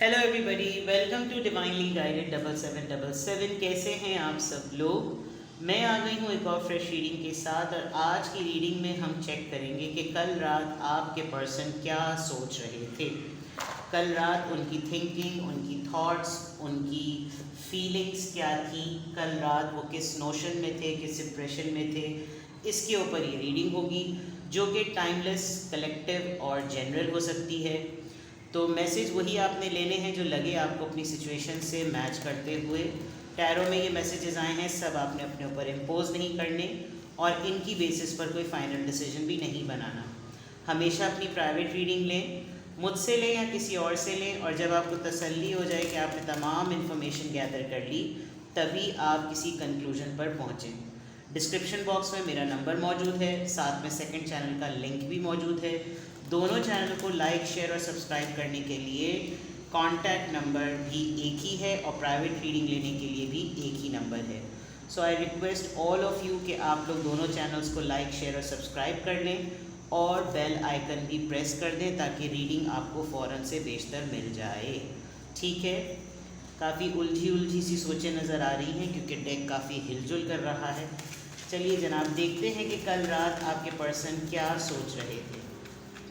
Hello everybody, welcome to divinely guided 7777। कैसे हैं आप सब लोग। मैं आ गई हूँ एक और फ्रेश रीडिंग के साथ। और आज की रीडिंग में हम चेक करेंगे कि कल रात आपके पर्सन क्या सोच रहे थे। कल रात उनकी थिंकिंग, उनकी थॉट्स, उनकी फीलिंग्स क्या थी। कल रात वो किस नोशन में थे, किस इंप्रेशन में थे, इसके ऊपर ये रीडिंग होगी, जो कि टाइमलेस, कलेक्टिव और जनरल हो सकती है। तो मैसेज वही आपने लेने हैं जो लगे आपको अपनी सिचुएशन से मैच करते हुए। टैरो में ये मैसेजेस आए हैं, सब आपने अपने ऊपर इम्पोज नहीं करने और इनकी बेसिस पर कोई फाइनल डिसीजन भी नहीं बनाना। हमेशा अपनी प्राइवेट रीडिंग लें, मुझसे लें या किसी और से लें, और जब आपको तसल्ली हो जाए कि आपने तमाम इन्फॉर्मेशन गैदर कर ली, तभी आप किसी कंक्लूजन पर पहुँचें। डिस्क्रिप्शन बॉक्स में मेरा नंबर मौजूद है, साथ में सेकंड चैनल का लिंक भी मौजूद है। दोनों चैनल को लाइक, शेयर और सब्सक्राइब करने के लिए कॉन्टैक्ट नंबर भी एक ही है और प्राइवेट रीडिंग लेने के लिए भी एक ही नंबर है। So I request all of you कि आप लोग दोनों चैनल्स को लाइक, शेयर और सब्सक्राइब कर लें और बेल आइकन भी प्रेस कर दें ताकि रीडिंग आपको फ़ौरन से बेशतर मिल जाए। ठीक है। काफ़ी उलझी सी सोचें नज़र आ रही हैं क्योंकि डेक काफ़ी हिलजुल कर रहा है। चलिए जनाब, देखते हैं कि कल रात आपके पर्सन क्या सोच रहे थे।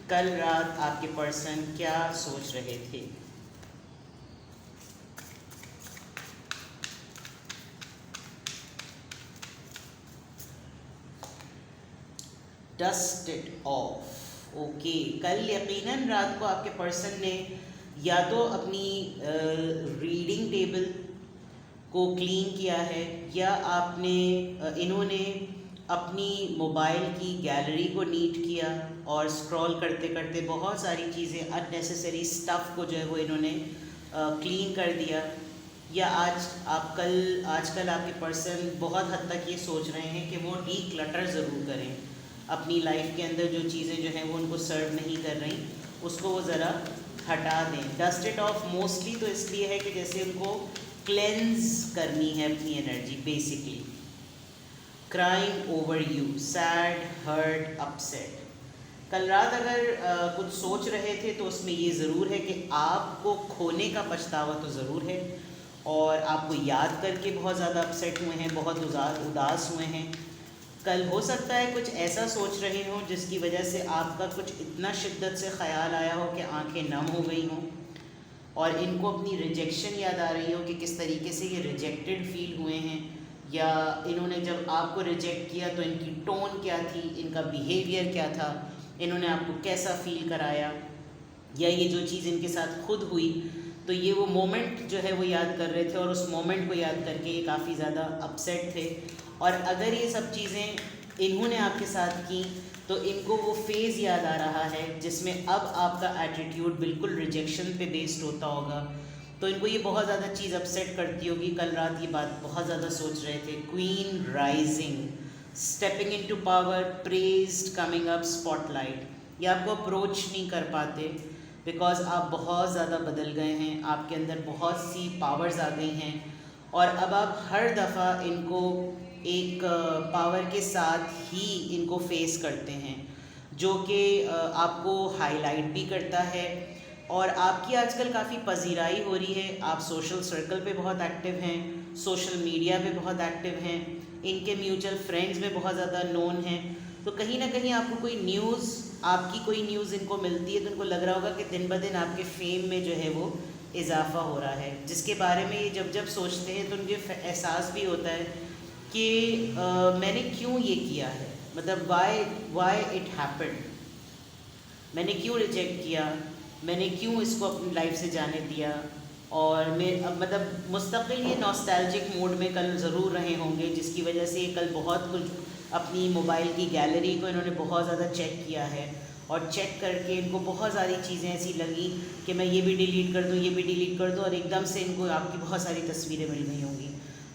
कल रात आपके पर्सन क्या सोच रहे थे। Dust it of. ओके, कल यकीनन रात को आपके पर्सन ने या तो अपनी रीडिंग टेबल को क्लीन किया है, या आपने इन्होंने अपनी मोबाइल की गैलरी को नीट किया और स्क्रॉल करते करते बहुत सारी चीज़ें, अननेसेसरी स्टफ़ को जो है वो इन्होंने क्लीन कर दिया। या आजकल आपके पर्सन बहुत हद तक ये सोच रहे हैं कि वो डीक्लटर ज़रूर करें। अपनी लाइफ के अंदर जो चीज़ें जो हैं वो उनको सर्व नहीं कर रही, उसको वो ज़रा हटा दें। डस्ट इट ऑफ मोस्टली तो इसलिए है कि जैसे उनको क्लेंज करनी है अपनी energy. Basically crying over you, sad, hurt, upset. कल रात अगर कुछ सोच रहे थे तो उसमें ये ज़रूर है कि आपको खोने का पछतावा तो ज़रूर है और आपको याद करके बहुत ज़्यादा अपसेट हुए हैं, बहुत उदास हुए हैं। कल हो सकता है कुछ ऐसा सोच रहे हों जिसकी वजह से आपका कुछ इतना शिद्दत से ख़याल आया हो कि आंखें नम हो गई हों और इनको अपनी रिजेक्शन याद आ रही हो कि किस तरीके से ये रिजेक्टेड फील हुए हैं, या इन्होंने जब आपको रिजेक्ट किया तो इनकी टोन क्या थी, इनका बिहेवियर क्या था, इन्होंने आपको कैसा फील कराया, या ये जो चीज़ इनके साथ खुद हुई तो ये वो मोमेंट जो है वो याद कर रहे थे और उस मोमेंट को याद करके ये काफ़ी ज़्यादा अपसेट थे। और अगर ये सब चीज़ें इन्होंने आपके साथ की तो इनको वो फेज़ याद आ रहा है जिसमें अब आपका एटीट्यूड बिल्कुल रिजेक्शन पे बेस्ड होता होगा। तो इनको ये बहुत ज़्यादा चीज़ अपसेट करती होगी। कल रात ये बात बहुत ज़्यादा सोच रहे थे। Queen rising, stepping into power, praised, coming up, spotlight. ये आपको अप्रोच नहीं कर पाते बिकॉज आप बहुत ज़्यादा बदल गए हैं, आपके अंदर बहुत सी पावर्स आ गई हैं और अब आप हर दफ़ा इनको एक पावर के साथ ही इनको फेस करते हैं जो कि आपको हाईलाइट भी करता है। और आपकी आजकल काफ़ी पजीराई हो रही है। आप सोशल सर्कल पे बहुत एक्टिव हैं, सोशल मीडिया पे बहुत एक्टिव हैं, इनके म्यूचुअल फ्रेंड्स में बहुत ज़्यादा नोन हैं। तो कहीं ना कहीं आपको कोई न्यूज़, आपकी कोई न्यूज़ इनको मिलती है तो इनको लग रहा होगा कि दिन ब दिन आपके फेम में जो है वो इजाफ़ा हो रहा है, जिसके बारे में ये जब जब सोचते हैं तो उनके एहसास भी होता है कि मैंने क्यों ये किया है, मतलब वाई इट हैपेंड, मैंने क्यों रिजेक्ट किया, मैंने क्यों इसको अपनी लाइफ से जाने दिया। और मैं अब मतलब मुस्तकिल ये नॉस्टैल्जिक मूड में कल ज़रूर रहे होंगे, जिसकी वजह से कल बहुत कुछ अपनी मोबाइल की गैलरी को इन्होंने बहुत ज़्यादा चेक किया है और चेक करके इनको बहुत सारी चीज़ें ऐसी लगी कि मैं ये भी डिलीट कर दूँ, ये भी डिलीट कर दूँ, और एकदम से इनको आपकी बहुत सारी तस्वीरें मिल गई होंगी।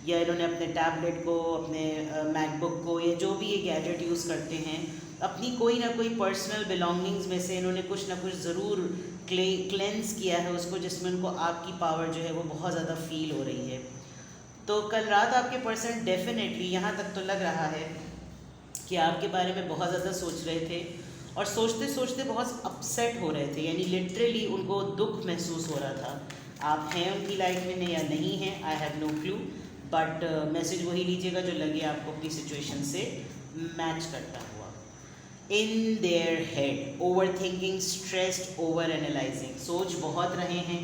या इन्होंने अपने टैबलेट को, अपने मैकबुक को, या जो भी ये गैजेट यूज़ करते हैं, अपनी कोई ना कोई पर्सनल बिलोंगिंग्स में से इन्होंने कुछ ना कुछ ज़रूर क्लेंस किया है उसको, जिसमें उनको आपकी पावर जो है वो बहुत ज़्यादा फील हो रही है। तो कल रात आपके पर्सन डेफिनेटली यहाँ तक तो लग रहा है कि आपके बारे में बहुत ज़्यादा सोच रहे थे और सोचते सोचते बहुत अपसेट हो रहे थे, यानी लिटरली उनको दुख महसूस हो रहा था। आप हैं उनकी लाइफ में या नहीं हैं, I have no clue, but message वही लीजिएगा जो लगे आपको अपनी सिचुएशन से मैच करता हुआ। In their head over thinking, stressed, over analysing, सोच बहुत रहे हैं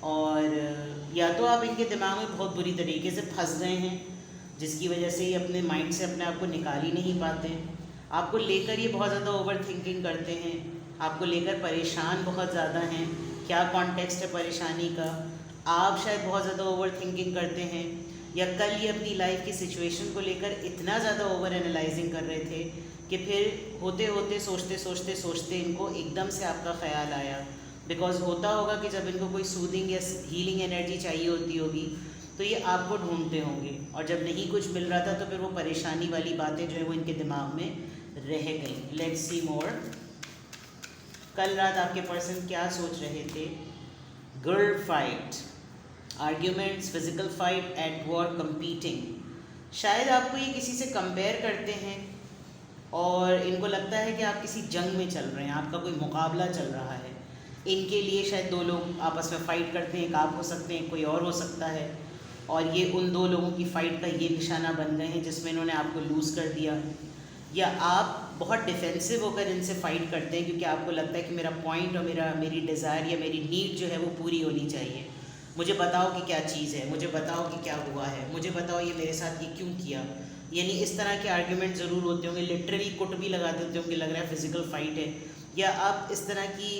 और या तो आप इनके दिमाग में बहुत बुरी तरीके से फंस गए हैं जिसकी वजह से ये अपने माइंड से अपने आप को निकाल ही नहीं पाते हैं। आपको लेकर ये बहुत ज़्यादा ओवर थिंकिंग करते हैं, आपको लेकर परेशान बहुत ज़्यादा हैं। क्या कॉन्टेक्स्ट है परेशानी का? आप शायद बहुत ज़्यादा ओवर थिंकिंग करते हैं, या कल ये अपनी लाइफ की सिचुएशन को लेकर इतना ज़्यादा ओवर एनालाइजिंग कर रहे थे कि फिर होते होते सोचते सोचते सोचते इनको एकदम से आपका ख्याल आया। बिकॉज होता होगा कि जब इनको कोई सूदिंग या हीलिंग एनर्जी चाहिए होती होगी तो ये आपको ढूंढते होंगे, और जब नहीं कुछ मिल रहा था तो फिर वो परेशानी वाली बातें जो है वो इनके दिमाग में रह गई। लेट्स सी मोर। कल रात आपके पर्सन क्या सोच रहे थे? Girl fight, arguments, physical fight, at war, competing. शायद आपको ये किसी से कंपेयर करते हैं और इनको लगता है कि आप किसी जंग में चल रहे हैं, आपका कोई मुकाबला चल रहा है। इनके लिए शायद दो लोग आपस में फ़ाइट करते हैं, एक आप हो सकते हैं, कोई और हो सकता है, और ये उन दो लोगों की फ़ाइट का ये निशाना बन गए हैं जिसमें इन्होंने आपको लूज़ कर दिया। या आप बहुत डिफेंसिव होकर इनसे फ़ाइट करते हैं क्योंकि आपको लगता है कि मेरा पॉइंट और मेरी डिज़ायर या मेरी नीड जो है वो पूरी होनी चाहिए। मुझे बताओ कि क्या चीज़ है, मुझे बताओ कि क्या हुआ है, मुझे बताओ ये मेरे साथ ये क्यों किया। यानी इस तरह के आर्ग्यूमेंट ज़रूर होते होंगे, लिटरली कुट भी लगा देते होंगे, लग रहा है फिज़िकल फ़ाइट है। या आप इस तरह की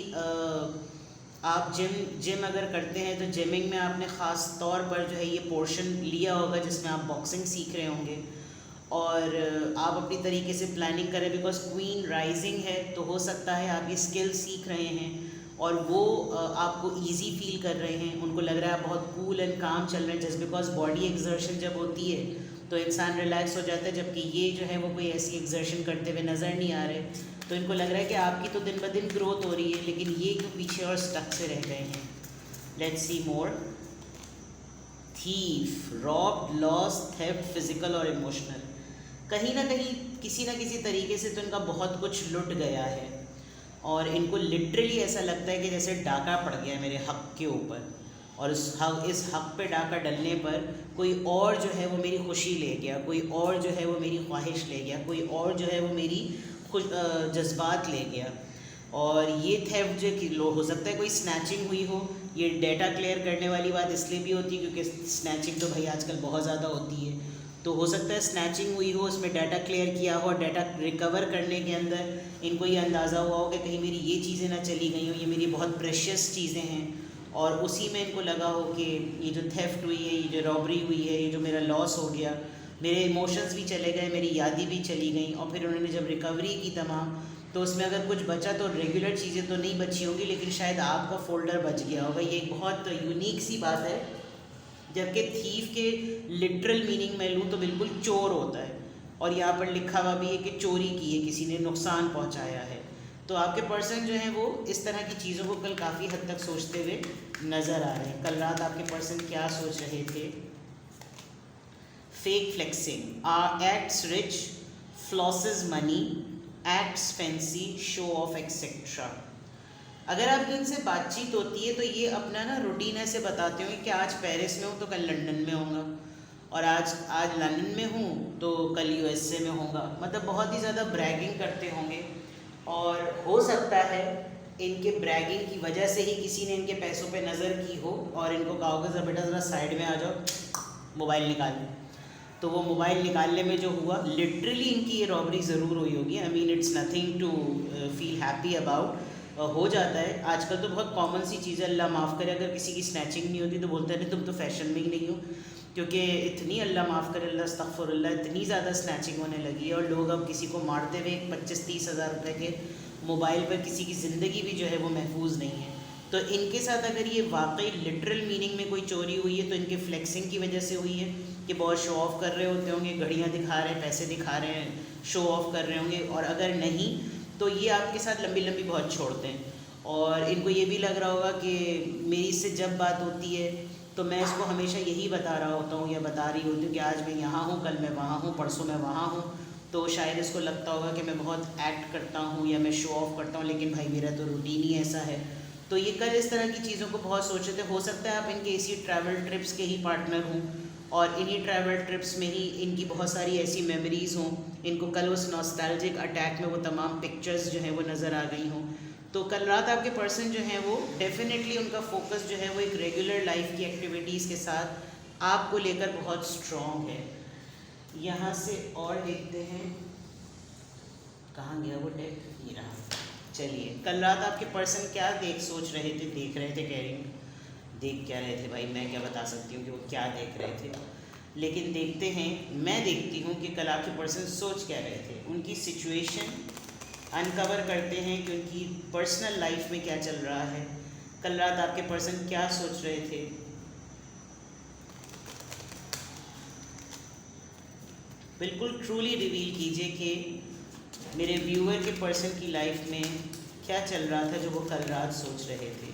आप जिम अगर करते हैं तो जिमिंग में आपने ख़ास तौर पर जो है ये पोर्शन लिया होगा जिसमें आप बॉक्सिंग सीख रहे होंगे, और आप अपनी तरीके से प्लानिंग करें बिकॉज क्वीन राइजिंग है तो हो सकता है आप ये स्किल सीख रहे हैं और वो आपको इजी फील कर रहे हैं। उनको लग रहा है आप बहुत कूल एंड काम चल रहे हैं, जस्ट बिकॉज बॉडी एक्सर्शन जब होती है तो इंसान रिलैक्स हो जाता है, जबकि ये जो है वो कोई ऐसी एक्सर्शन करते हुए नज़र नहीं आ रहे। तो इनको लग रहा है कि आपकी तो दिन ब दिन ग्रोथ हो रही है, लेकिन ये क्यों पीछे और स्टक से रह गए हैं। Let's see more. Thief, robbed, loss, theft, physical और इमोशनल। कहीं ना कहीं किसी ना किसी तरीके से तो इनका बहुत कुछ लुट गया है और इनको लिटरली ऐसा लगता है कि जैसे डाका पड़ गया है मेरे हक के ऊपर, और इस हक पे डाका डलने पर कोई और जो है वो मेरी खुशी ले गया, कोई और जो है वो मेरी ख्वाहिश ले गया, कोई और जो है वो मेरी खुश जज्बात ले गया। और ये थेफ्ट जो हो सकता है कोई स्नैचिंग हुई हो। ये डेटा क्लियर करने वाली बात इसलिए भी होती है क्योंकि स्नैचिंग तो भाई आजकल बहुत ज़्यादा होती है, तो हो सकता है स्नैचिंग हुई हो, उसमें डाटा क्लियर किया हो, डाटा रिकवर करने के अंदर इनको ये अंदाज़ा हुआ हो कि कहीं मेरी ये चीज़ें ना चली गई हो, ये मेरी बहुत प्रेशियस चीज़ें हैं, और उसी में इनको लगा हो कि ये जो थेफ्ट हुई है, ये जो रॉबरी हुई है, ये जो मेरा लॉस हो गया, मेरे इमोशंस भी चले गए, मेरी यादें भी चली गई, और फिर उन्होंने जब रिकवरी की तमाम तो उसमें अगर कुछ बचा तो रेगुलर चीज़ें तो नहीं बची होंगी, लेकिन शायद आपका फ़ोल्डर बच गया होगा। ये एक बहुत यूनिक सी बात है। जबकि थीफ के लिटरल मीनिंग में लूँ तो बिल्कुल चोर होता है, और यहाँ पर लिखा हुआ भी है कि चोरी की है, किसी ने नुकसान पहुँचाया है। तो आपके पर्सन जो हैं वो इस तरह की चीज़ों को कल काफ़ी हद तक सोचते हुए नज़र आ रहे हैं। कल रात आपके पर्सन क्या सोच रहे थे? Fake flexing, acts rich, flosses money, acts fancy, show off etcetera. अगर आपकी इनसे बातचीत होती है तो ये अपना ना रूटीन ऐसे बताते होंगे कि आज पेरिस में हूँ तो कल लंदन में होऊंगा, और आज लंदन में हूँ तो कल यूएसए में होऊंगा। मतलब बहुत ही ज़्यादा ब्रैगिंग करते होंगे, और हो सकता है इनके ब्रैगिंग की वजह से ही किसी ने इनके पैसों पे नज़र की हो और इनको कहा होगा बेटा ज़रा साइड में आ जाओ, मोबाइल निकाल। तो वो मोबाइल निकालने में जो हुआ, लिटरली इनकी ये रॉबरी ज़रूर हुई होगी। I mean it's nothing to feel happy about. हो जाता है आजकल, तो बहुत कॉमन सी चीज़ है, अल्लाह माफ़ करे अगर किसी की स्नैचिंग नहीं होती तो बोलते हैं तुम तो फैशन में ही नहीं हो, क्योंकि इतनी अल्लाह माफ़ करे, अल्लाह अस्तग़फिरुल्लाह, इतनी ज़्यादा स्नैचिंग होने लगी है, और लोग अब किसी को मारते हुए 25-30 हज़ार रुपये के मोबाइल पर किसी की ज़िंदगी भी जो है वो महफूज नहीं है। तो इनके साथ अगर ये वाकई लिटरल मीनिंग में कोई चोरी हुई है तो इनके फ्लेक्सिंग की वजह से हुई है कि बहुत शो ऑफ़ कर रहे होते होंगे, घड़ियाँ दिखा रहे हैं, पैसे दिखा रहे हैं, शो ऑफ़ कर रहे होंगे। और अगर नहीं तो ये आपके साथ लंबी लंबी बहुत छोड़ते हैं, और इनको ये भी लग रहा होगा कि मेरी इससे जब बात होती है तो मैं इसको हमेशा यही बता रहा होता हूँ या बता रही होती हूँ कि आज मैं यहाँ हूँ, कल मैं वहाँ हूँ, परसों मैं वहाँ हूँ, तो शायद इसको लगता होगा कि मैं बहुत एक्ट करता हूँ या मैं शो ऑफ करता हूँ, लेकिन भाई मेरा तो रूटीन ही ऐसा है। तो ये कल इस तरह की चीज़ों को बहुत सोच रहे थे। हो सकता है आप इनके इसी ट्रैवल ट्रिप्स के ही पार्टनर हों और इन्हीं ट्रैवल ट्रिप्स में ही इनकी बहुत सारी ऐसी मेमोरीज़ हों, इनको कल उस नॉस्टैल्जिक अटैक में वो तमाम पिक्चर्स जो हैं वो नज़र आ गई हों। तो कल रात आपके पर्सन जो हैं वो डेफिनेटली उनका फोकस जो है वो एक रेगुलर लाइफ की एक्टिविटीज़ के साथ आपको लेकर बहुत स्ट्रॉन्ग है। यहाँ से और देखते हैं कहाँ गया वो डेक, ये रहा। चलिए, कल रात आपके पर्सन क्या सोच रहे थे, देख रहे थे, कैरिंग देख क्या रहे थे भाई, मैं क्या बता सकती हूँ कि वो क्या देख रहे थे। लेकिन देखते हैं, मैं देखती हूँ कि कल आपके पर्सन सोच क्या रहे थे। उनकी सिचुएशन अनकवर करते हैं कि उनकी पर्सनल लाइफ में क्या चल रहा है, कल रात आपके पर्सन क्या सोच रहे थे। बिल्कुल ट्रूली रिवील कीजिए कि मेरे व्यूअर के पर्सन की लाइफ में क्या चल रहा था जो वो कल रात सोच रहे थे।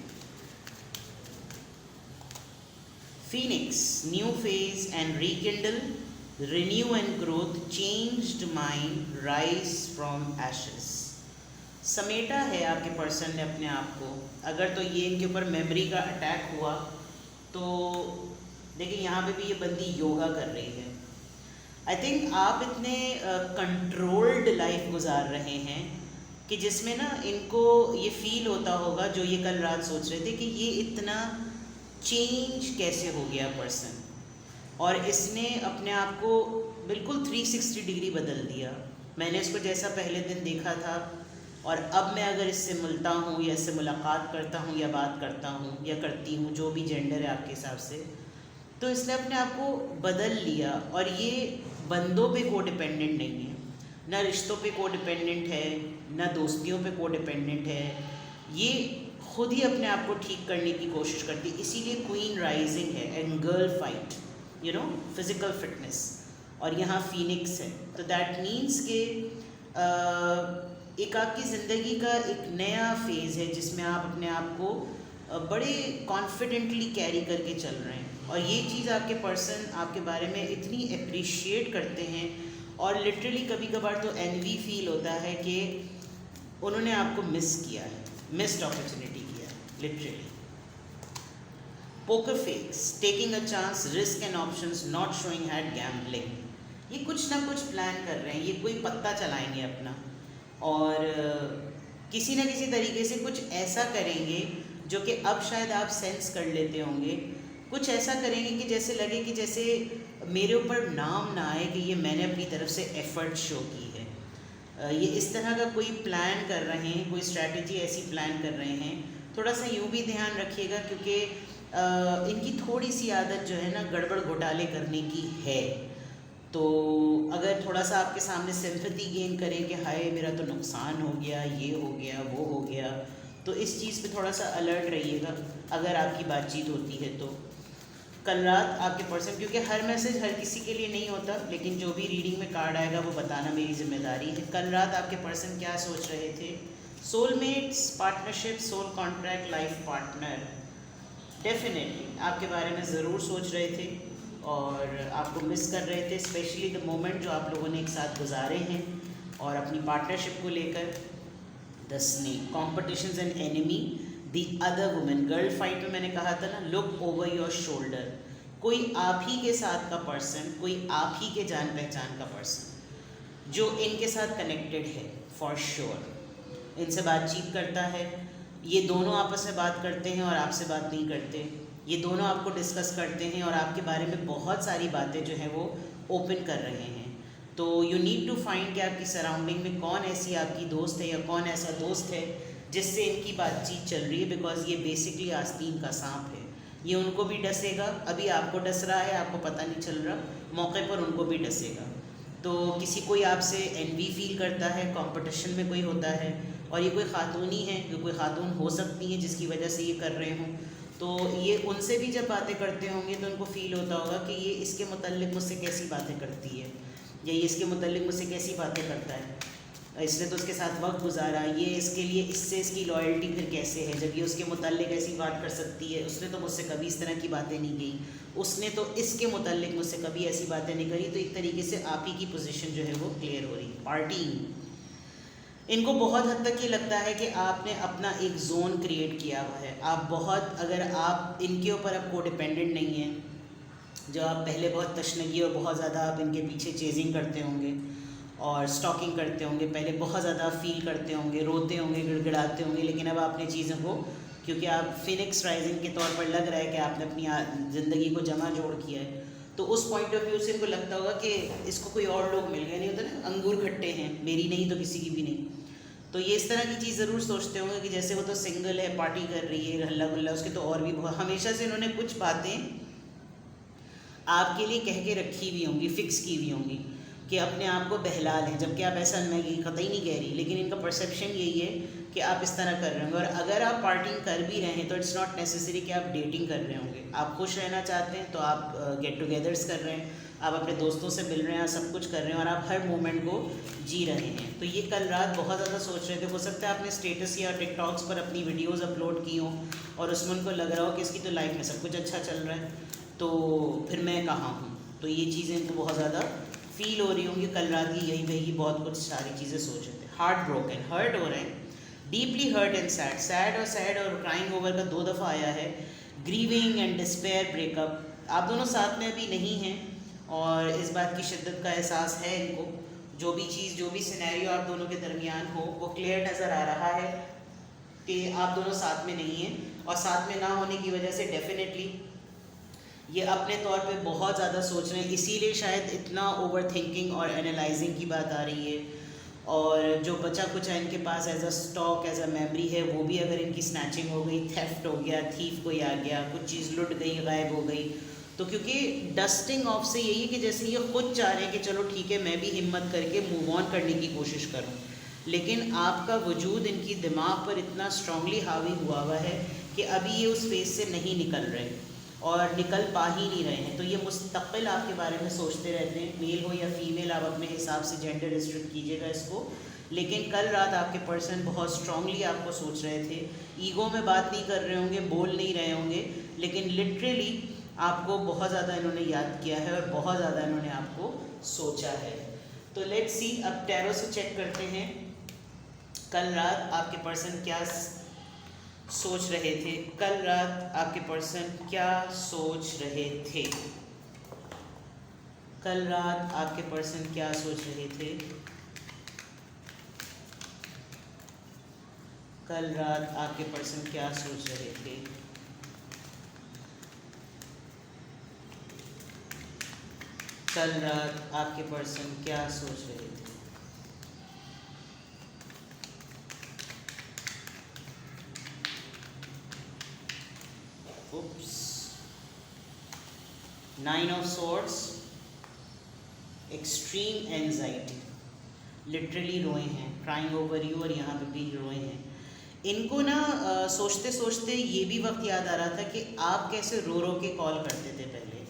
Phoenix, new phase and rekindle, renew and growth, changed mind, rise from ashes। समेटा है आपके पर्सन ने अपने आप को। अगर तो ये इनके ऊपर मेमोरी का अटैक हुआ तो देखिए यहाँ पे भी ये बंदी योगा कर रही है। आई थिंक आप इतने कंट्रोल्ड लाइफ गुजार रहे हैं कि जिसमें ना इनको ये फील होता होगा, जो ये कल रात सोच रहे थे कि ये इतना चेंज कैसे हो गया पर्सन, और इसने अपने आप को बिल्कुल 360 डिग्री बदल दिया। मैंने इसको जैसा पहले दिन देखा था और अब मैं अगर इससे मिलता हूँ या इससे मुलाकात करता हूँ या बात करता हूँ या करती हूँ, जो भी जेंडर है आपके हिसाब से, तो इसने अपने आप को बदल लिया। और ये बंदों पे को डिपेंडेंट नहीं है, ना रिश्तों पे को डिपेंडेंट है, ना दोस्तियों पे को डिपेंडेंट है। ये खुद ही अपने आप को ठीक करने की कोशिश करती है। इसीलिए क्वीन राइजिंग है and girl fight, you know, physical fitness, और यहाँ फीनिक्स है। तो दैट मीन्स के एक आपकी ज़िंदगी का एक नया फेज़ है जिसमें आप अपने आप को बड़े कॉन्फिडेंटली कैरी करके चल रहे हैं। और ये चीज़ आपके पर्सन आपके बारे में इतनी अप्रिशिएट करते हैं, और लिटरली कभी कभार तो एनवी फील होता है कि उन्होंने आपको मिस किया है, मिस्ड अपॉर्चुनिटी किया है literally. Poker face, taking a chance, risk and options, not showing had, gambling. ये कुछ ना कुछ प्लान कर रहे हैं, ये कोई पत्ता चलाएंगे अपना, और किसी न किसी तरीके से कुछ ऐसा करेंगे जो कि अब शायद आप सेंस कर लेते होंगे। कुछ ऐसा करेंगे कि जैसे लगे कि जैसे मेरे ऊपर नाम ना आए कि ये मैंने अपनी तरफ से एफ़र्ट शो की है। ये इस तरह का कोई प्लान कर रहे हैं, कोई स्ट्रैटेजी ऐसी प्लान कर रहे हैं। थोड़ा सा यूँ भी ध्यान रखिएगा क्योंकि इनकी थोड़ी सी आदत जो है ना गड़बड़ घोटाले करने की है। तो अगर थोड़ा सा आपके सामने सिंपैथी गेन करें कि हाय मेरा तो नुकसान हो गया, ये हो गया, वो हो गया, तो इस चीज़ पे थोड़ा सा अलर्ट रहिएगा अगर आपकी बातचीत होती है तो। कल रात आपके पर्सन, क्योंकि हर मैसेज हर किसी के लिए नहीं होता, लेकिन जो भी रीडिंग में कार्ड आएगा वो बताना मेरी जिम्मेदारी है। कल रात आपके पर्सन क्या सोच रहे थे? Soulmates, partnership, soul contract, life partner, definitely आपके बारे में ज़रूर सोच रहे थे और आपको मिस कर रहे थे, स्पेशली द मोमेंट जो आप लोगों ने एक साथ गुजारे हैं और अपनी पार्टनरशिप को लेकर। The snake, competition and enemy, the other women, girl fight में मैंने कहा था ना, लुक ओवर योर शोल्डर। कोई आप ही के साथ का पर्सन, कोई आप ही के जान पहचान का पर्सन जो इनके साथ कनेक्टेड है फॉर श्योर, इनसे बातचीत करता है। ये दोनों आपस में बात करते हैं और आपसे बात नहीं करते। ये दोनों आपको डिस्कस करते हैं और आपके बारे में बहुत सारी बातें जो हैं वो ओपन कर रहे हैं। तो यू नीड टू फाइंड कि आपकी सराउंडिंग में कौन ऐसी आपकी दोस्त है या कौन ऐसा दोस्त है जिससे इनकी बातचीत चल रही है, बिकॉज ये बेसिकली आस्तीन का सांप है। ये उनको भी डसेगा, अभी आपको डस रहा है, आपको पता नहीं चल रहा, मौके पर उनको भी डसेगा। तो किसी कोई आपसे एनवी फील करता है, कंपटीशन में कोई होता है, और ये कोई खातून ही है, जो कोई खातून हो सकती है जिसकी वजह से ये कर रहे हों। तो ये उनसे भी जब बातें करते होंगे तो उनको फ़ील होता होगा कि ये इसके मुतल्लिक़ मुझसे कैसी बातें करती है या ये इसके मुतल्लिक़ मुझसे कैसी बातें करता है। इसने तो उसके साथ वक्त गुजारा, ये इसके लिए इससे इसकी लॉयल्टी फिर कैसे है जब ये उसके मुताल्लिक ऐसी बात कर सकती है, उसने तो मुझसे कभी इस तरह की बातें नहीं की, उसने तो इसके मुताल्लिक मुझसे कभी ऐसी बातें नहीं करी। तो एक तरीके से आप ही की पोजीशन जो है वो क्लियर हो रही। पार्टी, इनको बहुत हद तक ये लगता है कि आपने अपना एक जोन क्रिएट किया हुआ है। आप बहुत, अगर आप इनके ऊपर अब को डिपेंडेंट नहीं हैं, जो आप पहले बहुत तशनगी और बहुत ज़्यादा आप इनके पीछे चेजिंग करते होंगे और स्टॉकिंग करते होंगे, पहले बहुत ज़्यादा फील करते होंगे, रोते होंगे, गिड़गिड़ाते होंगे, लेकिन अब आपने चीज़ों को, क्योंकि आप फिनिक्स राइजिंग के तौर पर लग रहा है कि आपने अपनी ज़िंदगी को जमा जोड़ किया है, तो उस पॉइंट ऑफ व्यू से इनको लगता होगा कि इसको कोई और लोग मिल गए, नहीं होता ना, अंगूर खट्टे हैं, मेरी नहीं तो किसी की भी नहीं। तो ये इस तरह की चीज़ ज़रूर सोचते होंगे कि जैसे वो तो सिंगल है, पार्टी कर रही है, हल्ला गुल्ला, उसके तो और भी बहुत, हमेशा से इन्होंने कुछ बातें आपके लिए कह के रखी हुई होंगी, फिक्स की हुई होंगी कि अपने आप को बहला लें, जबकि आप ऐसा मैं कतई नहीं कह रही, लेकिन इनका परसेप्शन यही है कि आप इस तरह कर रहे होंगे। और अगर आप पार्टिंग कर भी रहे हैं तो इट्स नॉट नेसेसरी कि आप डेटिंग कर रहे होंगे। आप खुश रहना चाहते हैं तो आप गेट टुगेदर्स कर रहे हैं, आप अपने दोस्तों से मिल रहे हैं, सब कुछ कर रहे हैं और आप हर मोमेंट को जी रहे हैं। तो ये कल रात बहुत ज़्यादा सोच रहे थे। हो सकता है आपने स्टेटस या टिकटॉक्स पर अपनी वीडियोज़ अपलोड की हों और उसमें उनको लग रहा हो कि इसकी तो लाइफ में सब कुछ अच्छा चल रहा है, तो फिर मैं कहाँ हूँ। तो ये चीज़ें इनको बहुत ज़्यादा फील हो रही होंगी। कल रात की यही वही बहुत कुछ सारी चीज़ें सोच रहे थे। हार्ट ब्रोकन, हर्ट हो रहे हैं, deeply hurt and sad, sad और क्राइंग ओवर का 2 दफ़ा आया है। ग्रीविंग एंड डिस्पेयर, ब्रेकअप, आप दोनों साथ में अभी नहीं हैं और इस बात की शिद्दत का एहसास है इनको। जो भी चीज़, जो भी सिनेरियो आप दोनों के दरमियान हो, वो क्लियर नज़र आ रहा है कि आप दोनों साथ में नहीं हैं, और साथ में ना होने की वजह से डेफिनेटली ये अपने तौर पे बहुत ज़्यादा सोच रहे हैं, इसीलिए शायद इतना ओवर थिंकिंग और एनालाइजिंग की बात आ रही है। और जो बचा कुचा इनके पास as a stock, as a memory है, वो भी अगर इनकी स्नैचिंग हो गई, थेफ्ट हो गया, थीफ कोई आ गया, कुछ चीज़ लुट गई, गायब हो गई, तो क्योंकि डस्टिंग ऑफ से यही है कि जैसे ये खुद चाह रहे हैं कि चलो ठीक है, मैं भी हिम्मत करके मूव ऑन करने की कोशिश करूं, लेकिन आपका वजूद इनकी दिमाग पर इतना स्ट्रांगली हावी हुआ है कि अभी ये उस फेज से नहीं निकल रहे और निकल पा ही नहीं रहे हैं। तो ये मुस्तक़िल आपके बारे में सोचते रहते हैं, मेल हो या फीमेल, आप अपने हिसाब से जेंडर रिस्ट्रिक्ट कीजिएगा इसको। लेकिन कल रात आपके पर्सन बहुत स्ट्रांगली आपको सोच रहे थे, ईगो में बात नहीं कर रहे होंगे, बोल नहीं रहे होंगे, लेकिन लिटरली आपको बहुत ज़्यादा इन्होंने याद किया है और बहुत ज़्यादा इन्होंने आपको सोचा है। तो लेट्स सी, अब टैरो से चेक करते हैं कल रात आपके पर्सन क्या सोच रहे थे। कल रात आपके पर्सन क्या सोच रहे थे? कल रात आपके पर्सन क्या सोच रहे थे? कल रात आपके पर्सन क्या सोच रहे थे? कल रात आपके पर्सन क्या सोच रहे थे? Oops. 9 of Swords, extreme anxiety, literally रोए हैं, क्राइंग ओवर यू, और यहाँ पे भी रोए हैं। इनको ना सोचते सोचते ये भी वक्त याद आ रहा था कि आप कैसे रो रो के कॉल करते थे पहले।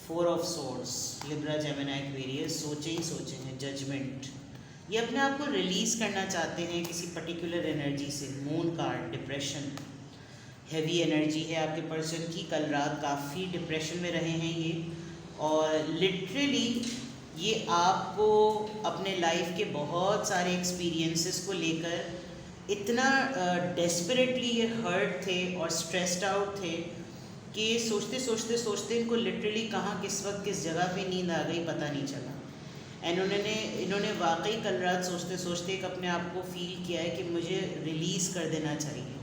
4 of Swords, Libra, Gemini, Aquarius, सोचे ही सोचे हैं, जजमेंट, ये अपने आप को रिलीज़ करना चाहते हैं किसी पर्टिकुलर एनर्जी से। Moon card, depression, heavy energy है आपके पर्सन की। कल रात काफ़ी डिप्रेशन में रहे हैं ये, और लिटरली ये आपको अपने लाइफ के बहुत सारे एक्सपीरियंसेस को लेकर इतना डेस्परेटली ये हर्ट थे और स्ट्रेस्ड आउट थे कि सोचते सोचते सोचते इनको लिटरली कहाँ किस वक्त किस जगह पे नींद आ गई पता नहीं चला। इन्होंने वाकई कल रात सोचते सोचते एक अपने आप को फील किया है कि मुझे रिलीज़ कर देना चाहिए,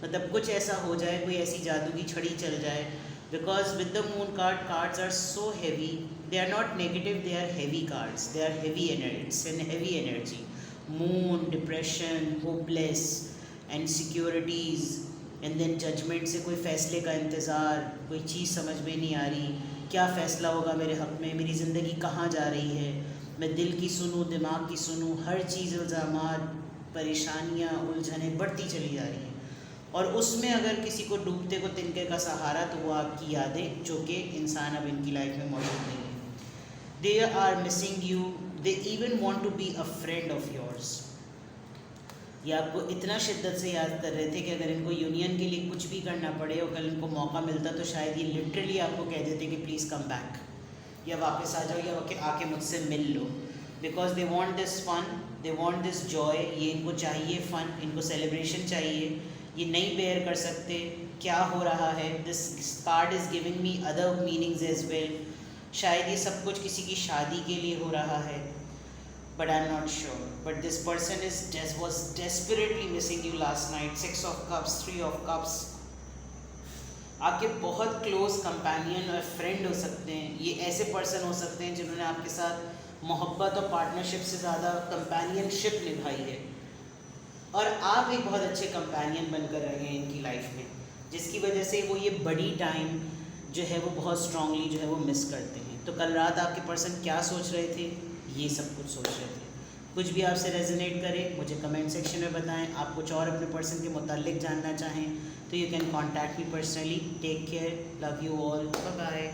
मतलब कुछ ऐसा हो जाए, कोई ऐसी जादू की छड़ी चल जाए। Because with the moon cards are so heavy, they are not negative, they are heavy cards, they are heavy energy, it's an heavy energy. Moon, depression, hopeless and securities, and then judgement से कोई फ़ैसले का इंतज़ार, कोई चीज़ समझ में नहीं आ रही, क्या फ़ैसला होगा मेरे हक़ में, मेरी ज़िंदगी कहाँ जा रही है, मैं दिल की सुनूँ, दिमाग की सुनूँ, हर चीज़ इल्ज़ामात, परेशानियाँ, उलझनें बढ़ती चली जा रही हैं। और उसमें अगर किसी को डूबते को तिनके का सहारा, तो वो आपकी यादें, जो कि इंसान अब इनकी लाइफ में मौजूद नहीं है। They are missing you, they even want to be a friend of yours. ये आपको इतना शिद्दत से याद कर रहे थे कि अगर इनको यूनियन के लिए कुछ भी करना पड़े और कल इनको मौका मिलता तो शायद ये लिटरली आपको कह देते कि प्लीज़ कम बैक, या वापस आ जाओ, या आके मुझसे मिल लो, because they want this fun, they want this joy. ये इनको चाहिए फ़न, इनको सेलिब्रेशन चाहिए, ये नहीं बेयर कर सकते क्या हो रहा है। This card is giving me other meanings as well. शायद ये सब कुछ किसी की शादी के लिए हो रहा है, but I'm not sure. But this person was desperately missing you last night. 6 of Cups, 3 of Cups. आपके बहुत क्लोज कंपेनियन और फ्रेंड हो सकते हैं। ये ऐसे पर्सन हो सकते हैं जिन्होंने आपके साथ मोहब्बत और पार्टनरशिप से ज़्यादा कंपेनियनशिप निभाई है, और आप एक बहुत अच्छे कंपेनियन बनकर रहे हैं इनकी लाइफ में, जिसकी वजह से वो ये बड़ी टाइम जो है वो बहुत स्ट्रांगली जो है वो मिस करते हैं। तो कल रात आपके पर्सन क्या सोच रहे थे, ये सब कुछ सोच रहे थे। कुछ भी आपसे रेजोनेट करे मुझे कमेंट सेक्शन में बताएं। आप कुछ और अपने पर्सन के मुतालिक जानना चाहें तो you can contact me personally. Take care, love you all, bye bye.